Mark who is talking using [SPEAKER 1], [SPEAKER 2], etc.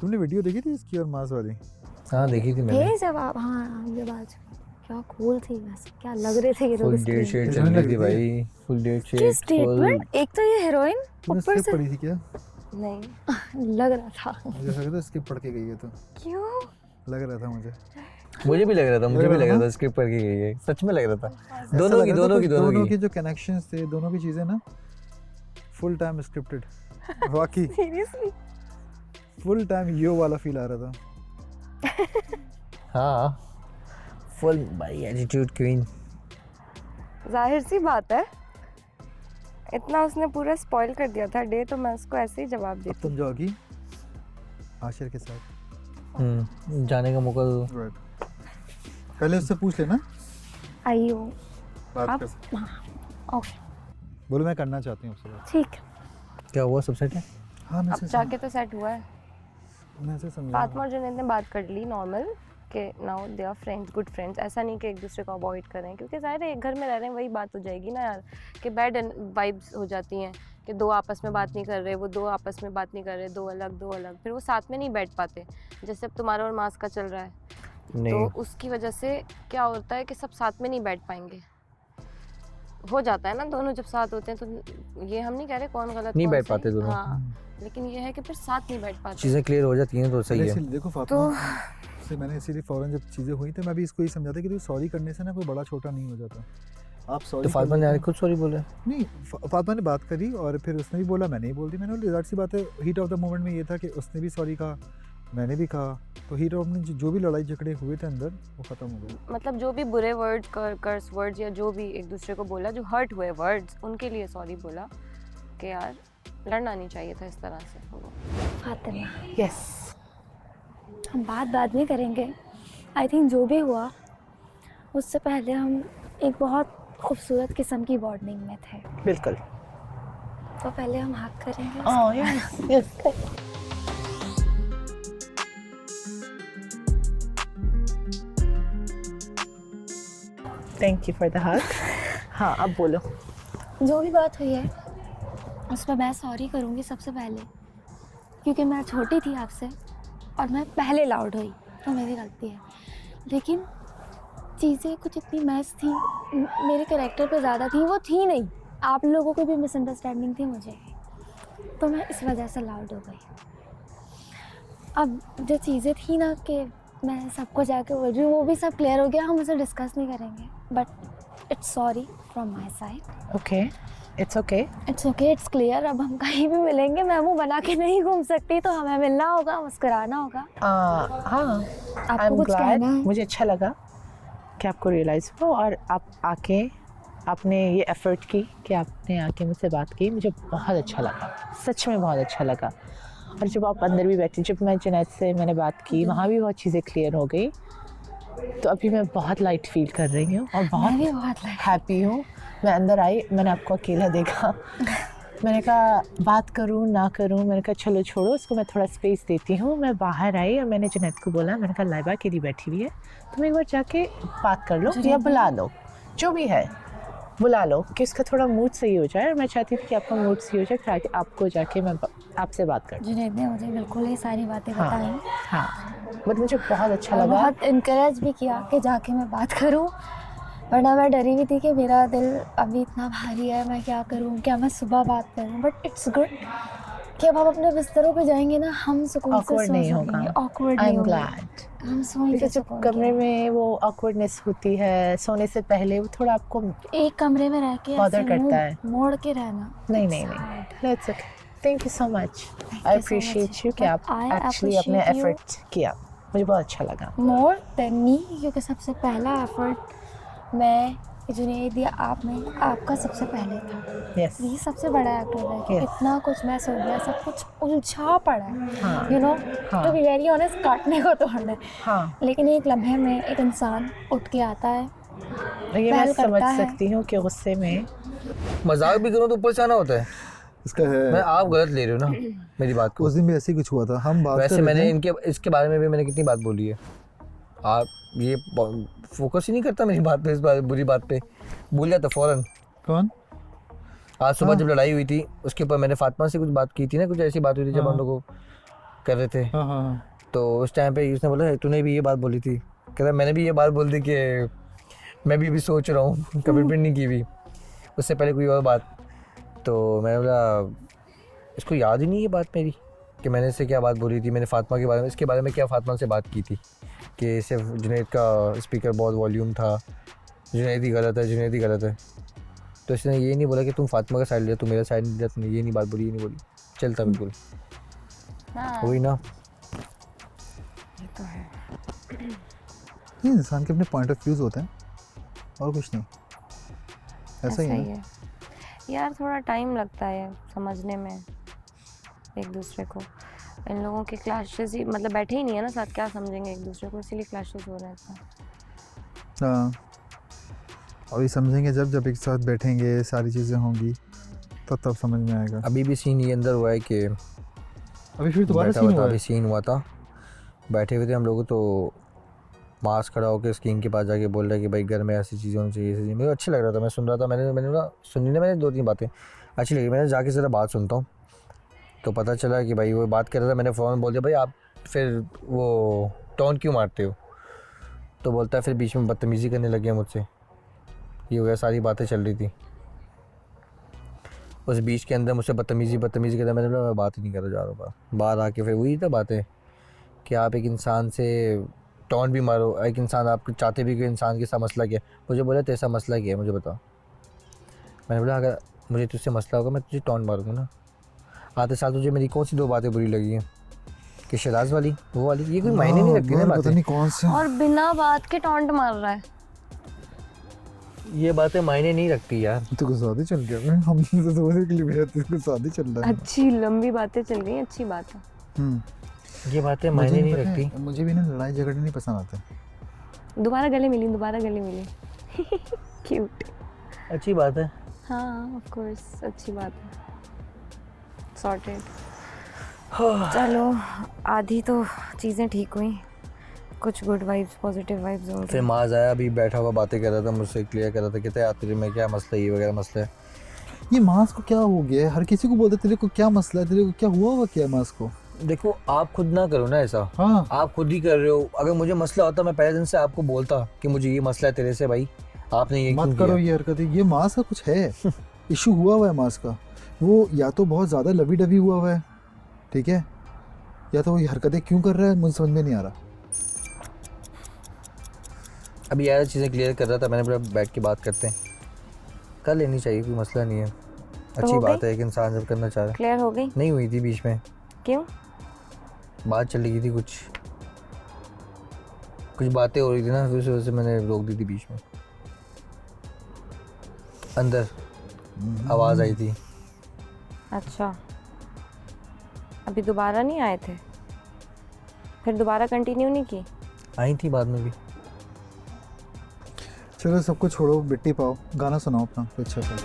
[SPEAKER 1] तुमने वीडियो देखी थी इसकी और मास वाली?
[SPEAKER 2] हाँ देखी थी मैंने।
[SPEAKER 3] थे जब आप, हाँ ये बात क्या कूल थी, वैसे क्या लग रहे थे ये लोग।
[SPEAKER 2] फुल डेट शेड चल रही थी भाई, फुल डेट शेड।
[SPEAKER 3] किस स्टेटमेंट, एक तो ये हीरोइन
[SPEAKER 1] तूने
[SPEAKER 3] ऊपर
[SPEAKER 1] स्क्रिप्ट
[SPEAKER 3] से
[SPEAKER 1] पढ़ी थी क्या?
[SPEAKER 3] नहीं लग रहा था।
[SPEAKER 1] मुझे लगा था स्क्रिप्ट पढ़ के गई है, तो
[SPEAKER 3] क्यों
[SPEAKER 1] लग रहा था मुझे
[SPEAKER 2] भी लग रहा था स्क्रिप्ट पढ़ के गई है, सच में लग रहा था। दोनों
[SPEAKER 1] की जो कनेक्शंस थे, दोनों की चीजें ना फुल टाइम स्क्रिप्टेड। वाकई
[SPEAKER 3] सीरियसली
[SPEAKER 1] फुल टाइम यो वाला फील आ रहा था।
[SPEAKER 2] हाँ फुल भाई एटीट्यूड क्वीन।
[SPEAKER 3] जाहिर सी बात है, इतना उसने पूरा स्पॉइल कर दिया था डे, तो मैं उसको ऐसे ही जवाब
[SPEAKER 1] अब
[SPEAKER 3] देती।
[SPEAKER 1] तुम जाओगी आशिर के साथ?
[SPEAKER 2] जाने का मौका दो।
[SPEAKER 1] राइट, पहले उससे पूछ लेना,
[SPEAKER 3] आइयो
[SPEAKER 1] बात
[SPEAKER 3] आप,
[SPEAKER 1] कर सकते।
[SPEAKER 3] ओके
[SPEAKER 1] बोलो मैं करना चाहती हूँ आपसे बात।
[SPEAKER 3] ठीक।
[SPEAKER 2] क्या हुआ, सब सेट है?
[SPEAKER 1] हाँ मैं
[SPEAKER 3] अब जाके तो सेट हुआ है।
[SPEAKER 1] मैं से समझा।
[SPEAKER 3] फातिमा और जुनैद ने बात कर ली नॉर्मल कि now they are friends, good friends. ऐसा नहीं कि एक दूसरे को अवॉइड करें, क्योंकि ज़ाहिर है एक घर में रह रहे हैं, वही बात हो जाएगी ना यार, कि बैड वाइब्स हो जाती हैं कि दो आपस में बात नहीं कर रहे, वो दो आपस में बात नहीं कर रहे, दो अलग, फिर वो साथ में नहीं बैठ पाते। जैसे अब तुम्हारा और मास का चल रहा है, तो उसकी वजह से क्या होता है कि सब साथ में नहीं बैठ पाएंगे। हो जाता है ना दोनों जब साथ होते हैं, तो ये हम नहीं कह रहे कौन गलत
[SPEAKER 2] नहीं
[SPEAKER 3] कौन
[SPEAKER 2] बैठ
[SPEAKER 3] सही।
[SPEAKER 2] पाते दोनों।
[SPEAKER 3] हाँ, लेकिन ये है कि फिर साथ नहीं बैठ पाते।
[SPEAKER 2] चीज़ें क्लियर हो जाती हैं तो सही है।
[SPEAKER 1] इसीलिए देखो फातिमा से मैंने इसीलिए फौरन जब चीज़ें हुई तो मैं भी इसको ही समझाता कि सॉरी करने से ना कोई बड़ा छोटा नहीं हो जाता। आप सॉरी
[SPEAKER 2] तो फातिमा ने खुद सॉरी बोला?
[SPEAKER 1] नहीं, फातिमा ने बात करी और फिर उसने भी बोला, मैंने ही बोल दी। मैंने बोला ज़ाहिर सी बात है, हीट ऑफ द मोमेंट में ये था कि उसने भी सॉरी कहा, मैंने भी कहा, तो हीट ऑफ में जो भी लड़ाई झगड़े हुए थे अंदर वो ख़त्म हो गए।
[SPEAKER 3] मतलब जो भी बुरे वर्ड्स, कर्स वर्ड्स या जो भी एक दूसरे को बोला, जो हर्ट हुए वर्ड्स, उनके लिए सॉरी बोला कि यार लड़ना नहीं चाहिए था इस तरह से। फातिमा
[SPEAKER 4] यस,
[SPEAKER 3] हम बात बाद में करेंगे। आई थिंक जो भी हुआ उससे पहले हम एक बहुत खूबसूरत किस्म की बॉन्डिंग में थे,
[SPEAKER 4] बिल्कुल।
[SPEAKER 3] तो पहले हम हक करेंगे।
[SPEAKER 4] Oh yes yes. Thank you for the hug. हाँ अब बोलो।
[SPEAKER 3] जो भी बात हुई है उस पर मैं सॉरी करूँगी सबसे पहले, क्योंकि मैं छोटी थी आपसे और मैं पहले लाउड हुई, तो मेरी गलती है। लेकिन चीज़ें कुछ इतनी मैच थी, मेरे कैरेक्टर पे ज़्यादा थी, वो थी नहीं, आप लोगों को भी मिसअंडरस्टैंडिंग थी मुझे, तो मैं इस वजह से लाउड हो गई। अब जो चीज़ें थी ना कि मैं सबको जाके बोल रही हूँ, वो भी सब क्लियर हो गया, हम उसे डिस्कस नहीं करेंगे, but it's sorry from my side.
[SPEAKER 4] Okay, it's okay,
[SPEAKER 3] it's okay, it's clear. अब हम कहीं भी मिलेंगे, मैं मुँह बना के नहीं घूम सकती, तो हमें मिलना होगा, मुस्कुराना होगा।
[SPEAKER 4] हाँ,
[SPEAKER 3] आपको कुछ कहना है?
[SPEAKER 4] मुझे अच्छा लगा कि आपको रियलाइज़ हुआ और आप आके आपने ये एफ़र्ट की कि आपने आके मुझसे बात की, मुझे बहुत अच्छा लगा, सच में बहुत अच्छा लगा। और जब आप अंदर भी बैठी, जब मैं जुनैद से मैंने बात की, वहाँ भी बहुत चीज़ें क्लियर हो गई, तो अभी मैं बहुत लाइट फील कर रही हूँ और बहुत हैप्पी हूँ। मैं अंदर आई, मैंने आपको अकेला देखा, मैंने कहा बात करूँ ना करूँ, मैंने कहा चलो छोड़ो इसको, मैं थोड़ा स्पेस देती हूँ। मैं बाहर आई और मैंने जुनैद को बोला, मैंने कहा लाइबा अकेली बैठी हुई है, तुम एक बार जाके बात कर लो या बुला लो, जो भी है बुला लो, कि उसका थोड़ा मूड सही हो जाए। और मैं चाहती थी कि आपका मूड सही हो जाए, फिर आके आपको जाके मैं आपसे बात कर।
[SPEAKER 3] जुनैद ने मुझे बिल्कुल ये सारी बातें बताई।
[SPEAKER 4] हाँ, बट मुझे बहुत अच्छा लगा,
[SPEAKER 3] बहुत इनकरेज भी किया कि जाके मैं बात करूं, वरना मैं डरी हुई थी कि मेरा दिल अभी इतना भारी है, मैं क्या करूं, क्या मैं सुबह बात करूं। बट इट्स गुड कि अब हम अपने बिस्तरों पे जाएंगे ना, हम सुकून से सो
[SPEAKER 4] नहीं
[SPEAKER 3] सकेंगे,
[SPEAKER 4] होगा,
[SPEAKER 3] ऑकवर्ड
[SPEAKER 4] आई
[SPEAKER 3] नहीं
[SPEAKER 4] एम
[SPEAKER 3] होगा,
[SPEAKER 4] ग्लैड।
[SPEAKER 3] हम सोएंगे
[SPEAKER 4] जब कमरे में वो ऑकवर्डनेस होती है सोने से पहले, वो थोड़ा आपको
[SPEAKER 3] एक कमरे में रह के
[SPEAKER 4] बॉदर
[SPEAKER 3] ऐसे
[SPEAKER 4] करता है,
[SPEAKER 3] मोड़ के रहना।
[SPEAKER 4] नहीं, that's okay, thank you so much, I appreciate you कि आप एक्चुअली अपने एफर्ट किया, मुझे बहुत अच्छा लगा।
[SPEAKER 3] मोर देन मी, क्योंकि सबसे पहला एफर्ट मैं, जुनैद या आप में, आपका सबसे पहले था।
[SPEAKER 4] यस,
[SPEAKER 3] ये सबसे बड़ा एक्ट है कि
[SPEAKER 4] Yes.
[SPEAKER 3] इतना कुछ मैस हो गया, सब कुछ उलझा पड़ा है,
[SPEAKER 4] हाँ,
[SPEAKER 3] यू नो,
[SPEAKER 4] हाँ,
[SPEAKER 3] टू बी वेरी ऑनेस्ट, काटने को तो है,
[SPEAKER 4] हाँ,
[SPEAKER 3] लेकिन एक लम्हे में एक इंसान उठ के आता है,
[SPEAKER 4] ये मैं
[SPEAKER 3] पहल
[SPEAKER 4] समझ
[SPEAKER 3] करता है।
[SPEAKER 4] सकती हूँ कि गुस्से में
[SPEAKER 2] मजाक भी करूँ तो ऊपर से आना होता है।
[SPEAKER 1] इसका है,
[SPEAKER 2] मैं आप गलत ले रहे हो ना मेरी बात को।
[SPEAKER 1] उस दिन भी ऐसे ही कुछ हुआ था, हम बात
[SPEAKER 2] वैसे
[SPEAKER 1] कर रहे
[SPEAKER 2] मैंने
[SPEAKER 1] थे।
[SPEAKER 2] इनके इसके बारे में भी मैंने कितनी बात बोली है, आप ये फोकस ही नहीं करता मेरी बात पे, इस बात बुरी बात पे भूल जाता फौरन।
[SPEAKER 1] कौन?
[SPEAKER 2] आज सुबह जब लड़ाई हुई थी उसके ऊपर मैंने फातिमा से कुछ बात की थी ना, कुछ ऐसी बात हुई थी जब हम लोगों कर रहे थे,
[SPEAKER 1] हाँ हाँ हाँ।
[SPEAKER 2] तो उस टाइम पे उसने बोला तूने भी ये बात बोली थी, कह रहा मैंने भी ये बात बोल दी कि मैं भी अभी सोच रहा हूँ, कमिटमेंट नहीं की हुई, उससे पहले कोई और बात। तो मैंने बोला इसको याद ही नहीं ये बात मेरी कि मैंने इससे क्या बात बोली थी, मैंने फातिमा के बारे में, इसके बारे में क्या फातिमा से बात की थी कि सिर्फ जुनैद का स्पीकर बहुत वॉल्यूम था, जुनैद ही गलत है, जुनैद ही गलत है। तो इसने ये नहीं बोला कि तुम फातिमा का साइड लिया, तुम मेरा साइड नहीं लिया, तुमने ये नहीं बात बोली, ये नहीं बोली, चलता बिल्कुल
[SPEAKER 3] हाँ
[SPEAKER 2] वही ना।
[SPEAKER 3] ये तो है।
[SPEAKER 1] ये इंसान के अपने पॉइंट ऑफ व्यूज होते हैं और कुछ नहीं, ऐसा ही है ना?
[SPEAKER 3] यार थोड़ा टाइम लगता है समझने में एक दूसरे को। इन लोगों के क्लैशेस ही मतलब बैठे ही नहीं है ना साथ, क्या समझेंगे एक दूसरे को, इसीलिए क्लैशेस हो रहे हैं इतना।
[SPEAKER 1] हाँ, और ये समझेंगे जब एक साथ बैठेंगे, सारी चीज़ें होंगी तब समझ में आएगा।
[SPEAKER 2] अभी भी सीन ये अंदर हुआ है कि
[SPEAKER 1] अभी फिर दोबारा
[SPEAKER 2] बैठा
[SPEAKER 1] सीन
[SPEAKER 2] हुआ था,
[SPEAKER 1] हुआ
[SPEAKER 2] अभी
[SPEAKER 1] है।
[SPEAKER 2] सीन हुआ था, बैठे हुए थे हम लोग, तो मास खड़ा होकर स्क्रीन के पास जाके बोल रहा है कि भाई घर में ऐसी चीज़ें होनी चाहिए, ऐसी चीज़ें। मुझे अच्छा लग रहा था, मैं सुन रहा था, मैंने ना सुनी ना, मैंने 2-3 बातें अच्छी लगी, मैंने जाके ज़रा बात सुनता हूँ। तो पता चला कि भाई वो बात कर रहा था, मैंने फ़ौरन बोल दिया भाई आप फिर वो टोन क्यों मारते हो। तो बोलता है फिर बीच में बदतमीज़ी करने लगे मुझसे, ये हो गया, सारी बातें चल रही थी, उस बीच के अंदर मुझसे बदतमीज़ी कर रहा। मैंने बोला मैं बात ही नहीं कर जा रहा, बाहर आके फिर वही था बातें कि आप एक इंसान से टोन भी मारो, एक इंसान आप चाहते भी कि इंसान के साथ मसला क्या है। मुझे बोला तेरा मसला क्या है मुझे बता। मैंने बोला अगर मुझे तुझसे मसला होगा मैं तुझे टोन मारूंगा ना। आते साल तुझे मेरी कौन सी 2 बातें बुरी लगी हैं कि शराज वाली वो वाली, ये कोई मायने नहीं रखती ना
[SPEAKER 1] पता
[SPEAKER 2] बातें,
[SPEAKER 1] नहीं कौन से।
[SPEAKER 3] और बिना बात के टॉन्ट मार रहा है।
[SPEAKER 2] ये बातें मायने नहीं रखती यार।
[SPEAKER 1] तो कुछ ज्यादा चल गया, हम तो सोचने के लिए भेजा थे, कुछ ज्यादा चल रहा है।
[SPEAKER 3] अच्छी लंबी बातें चल गई, अच्छी बात है।
[SPEAKER 2] ये बातें मायने नहीं रखती।
[SPEAKER 1] मुझे भी ना लड़ाई झगड़े नहीं पसंद आते।
[SPEAKER 3] दोबारा गले मिली क्यूट।
[SPEAKER 2] अच्छी बात है।
[SPEAKER 3] हाँ ऑफ कोर्स अच्छी बात है। सॉर्टेड। चलो आधी तो चीज़ें ठीक हुई, कुछ गुड वाइब्स पॉजिटिव वाइब्स हो
[SPEAKER 2] फिर माज आया, अभी बैठा हुआ बातें कर रहा था मुझसे, क्लियर कर रहा था, कहते यार तेरे में क्या मसला है, ये वगैरह मसला है।
[SPEAKER 1] ये मास को क्या हो गया है? हर किसी को बोलते तेरे को क्या मसला है, तेरे को क्या हुआ क्या है मास को?
[SPEAKER 2] देखो आप खुद ना करो ना ऐसा।
[SPEAKER 1] हाँ,
[SPEAKER 2] आप खुद ही कर रहे हो। अगर मुझे मसला होता मैं पहले दिन से आपको बोलता कि मुझे ये मसला है तेरे से, भाई आपने ये क्यों
[SPEAKER 1] मत करो
[SPEAKER 2] किया?
[SPEAKER 1] ये हरकतें। ये मास का कुछ है, इशू हुआ है मास का। वो या तो बहुत ज़्यादा लवी डवी हुआ है, ठीक है, या तो वो ये हरकतें क्यों कर रहा है मुझे समझ में नहीं आ रहा।
[SPEAKER 2] अभी यार चीज़ें क्लियर कर रहा था, मैंने बोला बैठ के बात करते हैं, कर लेनी चाहिए, कोई मसला नहीं है। अच्छी
[SPEAKER 3] हो
[SPEAKER 2] बात है एक इंसान जब करना चाह रहा है।
[SPEAKER 3] क्लियर हो गई?
[SPEAKER 2] नहीं हुई थी बीच में,
[SPEAKER 3] क्यों?
[SPEAKER 2] बात चल रही थी, कुछ बातें हो रही थी ना, उस वजह से मैंने रोक दी थी बीच में। अंदर आवाज़ आई थी।
[SPEAKER 3] अच्छा अभी दोबारा नहीं आए थे, फिर दोबारा कंटिन्यू नहीं की?
[SPEAKER 2] आई थी बाद में भी।
[SPEAKER 1] चलो सबको छोड़ो, बिट्टी पाओ, गाना सुनाओ अपना कोई अच्छा सा।